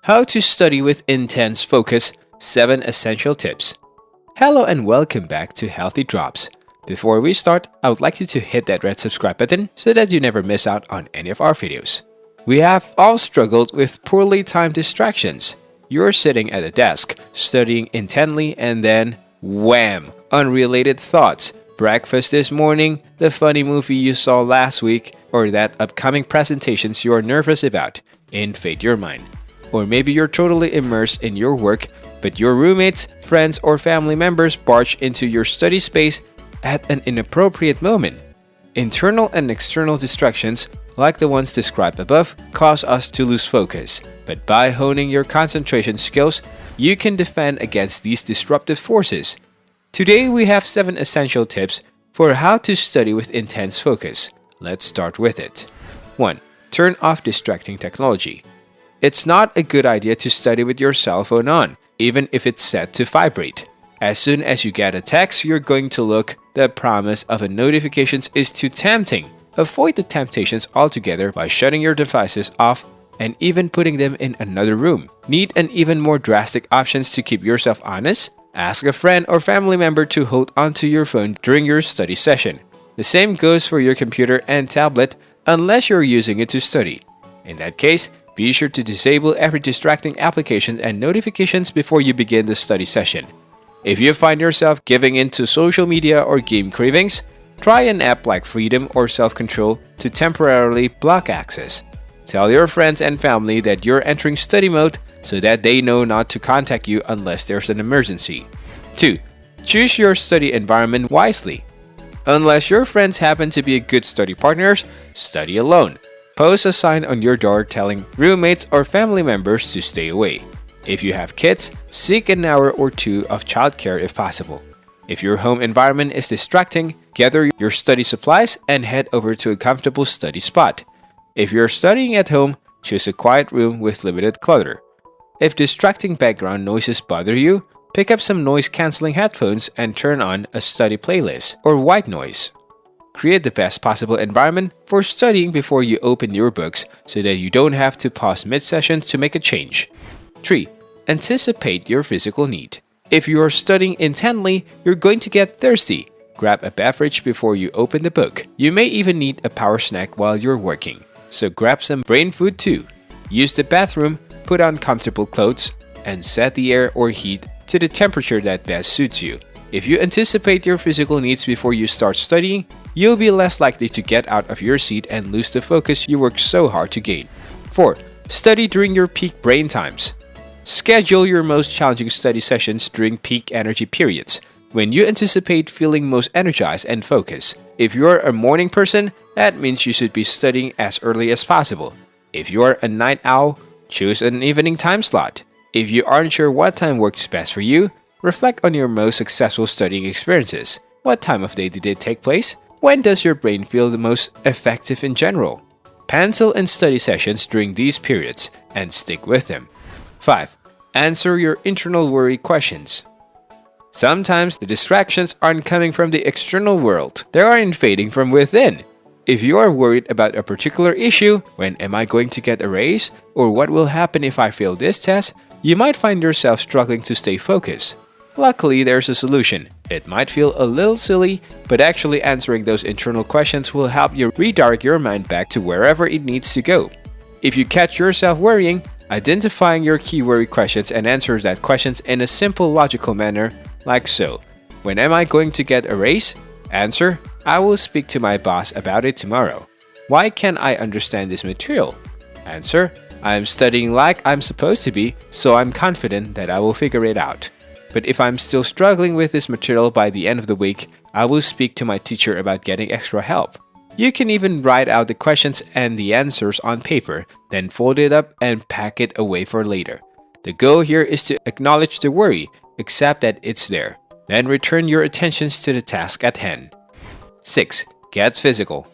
How to Study with Intense Focus, 7 Essential Tips. Hello and welcome back to Healthy Drops. Before we start, I would like you to hit that red subscribe button so that you never miss out on any of our videos. We have all struggled with poorly timed distractions. You're sitting at a desk, studying intently, and then wham! Unrelated thoughts. Breakfast this morning, the funny movie you saw last week, or that upcoming presentations you're nervous about invade your mind. Or maybe you're totally immersed in your work, but your roommates, friends, or family members barge into your study space at an inappropriate moment. Internal and external distractions, like the ones described above, cause us to lose focus. But by honing your concentration skills, you can defend against these disruptive forces. Today we have 7 essential tips for how to study with intense focus. Let's start with it. 1. Turn off distracting technology. It's not a good idea to study with your cell phone on, even if it's set to vibrate. As soon as you get a text you're going to look, the promise of a notifications is too tempting. Avoid the temptations altogether by shutting your devices off and even putting them in another room. Need an even more drastic options to keep yourself honest? Ask a friend or family member to hold onto your phone during your study session. The same goes for your computer and tablet unless you're using it to study. In that case, be sure to disable every distracting application and notifications before you begin the study session. If you find yourself giving in to social media or game cravings, try an app like Freedom or Self-Control to temporarily block access. Tell your friends and family that you're entering study mode so that they know not to contact you unless there's an emergency. 2. Choose your study environment wisely. Unless your friends happen to be good study partners, study alone. Post a sign on your door telling roommates or family members to stay away. If you have kids, seek an hour or two of childcare if possible. If your home environment is distracting, gather your study supplies and head over to a comfortable study spot. If you're studying at home, choose a quiet room with limited clutter. If distracting background noises bother you, pick up some noise-canceling headphones and turn on a study playlist or white noise. Create the best possible environment for studying before you open your books so that you don't have to pause mid-session to make a change. 3. Anticipate your physical need. If you are studying intently, you're going to get thirsty. Grab a beverage before you open the book. You may even need a power snack while you're working, so grab some brain food too. Use the bathroom, put on comfortable clothes, and set the air or heat to the temperature that best suits you. If you anticipate your physical needs before you start studying, you'll be less likely to get out of your seat and lose the focus you worked so hard to gain. 4. Study during your peak brain times. Schedule your most challenging study sessions during peak energy periods, when you anticipate feeling most energized and focused. If you're a morning person, that means you should be studying as early as possible. If you're a night owl, choose an evening time slot. If you aren't sure what time works best for you, reflect on your most successful studying experiences. What time of day did they take place? When does your brain feel the most effective in general? Pencil in study sessions during these periods and stick with them. 5. Answer your internal worry questions. Sometimes the distractions aren't coming from the external world, they are invading from within. If you are worried about a particular issue, when am I going to get a raise, or what will happen if I fail this test, you might find yourself struggling to stay focused. Luckily, there's a solution. It might feel a little silly, but actually answering those internal questions will help you redirect your mind back to wherever it needs to go. If you catch yourself worrying, identifying your key worry questions and answer that questions in a simple logical manner, like so. When am I going to get a raise? Answer, I will speak to my boss about it tomorrow. Why can't I understand this material? Answer, I am studying like I'm supposed to be, so I'm confident that I will figure it out. But if I'm still struggling with this material by the end of the week, I will speak to my teacher about getting extra help. You can even write out the questions and the answers on paper, then fold it up and pack it away for later. The goal here is to acknowledge the worry, accept that it's there, then return your attentions to the task at hand. 6. Get physical.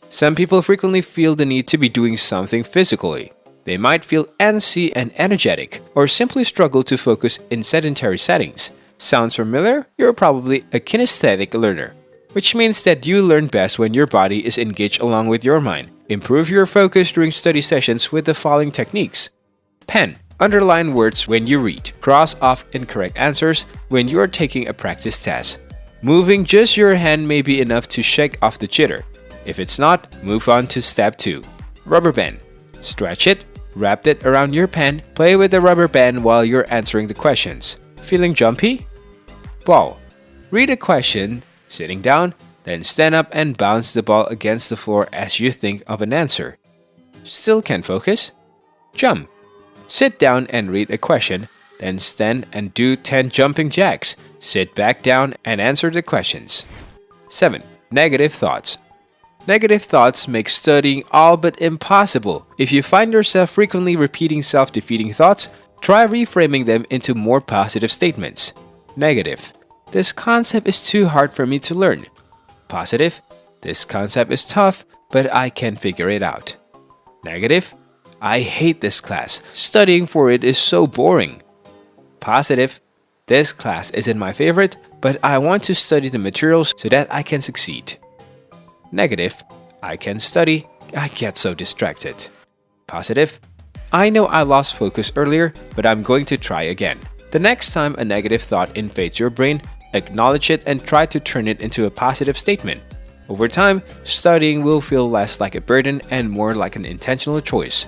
Some people frequently feel the need to be doing something physically. They might feel antsy and energetic, or simply struggle to focus in sedentary settings. Sounds familiar? You're probably a kinesthetic learner, which means that you learn best when your body is engaged along with your mind. Improve your focus during study sessions with the following techniques. Pen. Underline words when you read. Cross off incorrect answers when you're taking a practice test. Moving just your hand may be enough to shake off the jitter. If it's not, move on to step 2. Rubber band. Stretch it, wrap it around your pen, play with the rubber band while you're answering the questions. Feeling jumpy? Ball. Read a question, sitting down, then stand up and bounce the ball against the floor as you think of an answer. Still can't focus? Jump. Sit down and read a question, then stand and do 10 jumping jacks. Sit back down and answer the questions. 7. Negative thoughts. Negative thoughts make studying all but impossible. If you find yourself frequently repeating self-defeating thoughts, try reframing them into more positive statements. Negative. This concept is too hard for me to learn. Positive. This concept is tough, but I can figure it out. Negative. I hate this class. Studying for it is so boring. Positive. This class isn't my favorite, but I want to study the materials so that I can succeed. Negative. I can study. I get so distracted. Positive. I know I lost focus earlier, but I'm going to try again. The next time a negative thought invades your brain, acknowledge it and try to turn it into a positive statement. Over time, studying will feel less like a burden and more like an intentional choice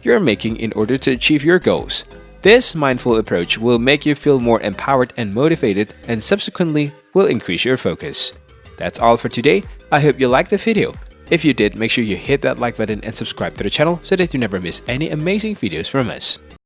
you're making in order to achieve your goals. This mindful approach will make you feel more empowered and motivated, and subsequently will increase your focus. That's all for today. I hope you liked the video. If you did, make sure you hit that like button and subscribe to the channel so that you never miss any amazing videos from us.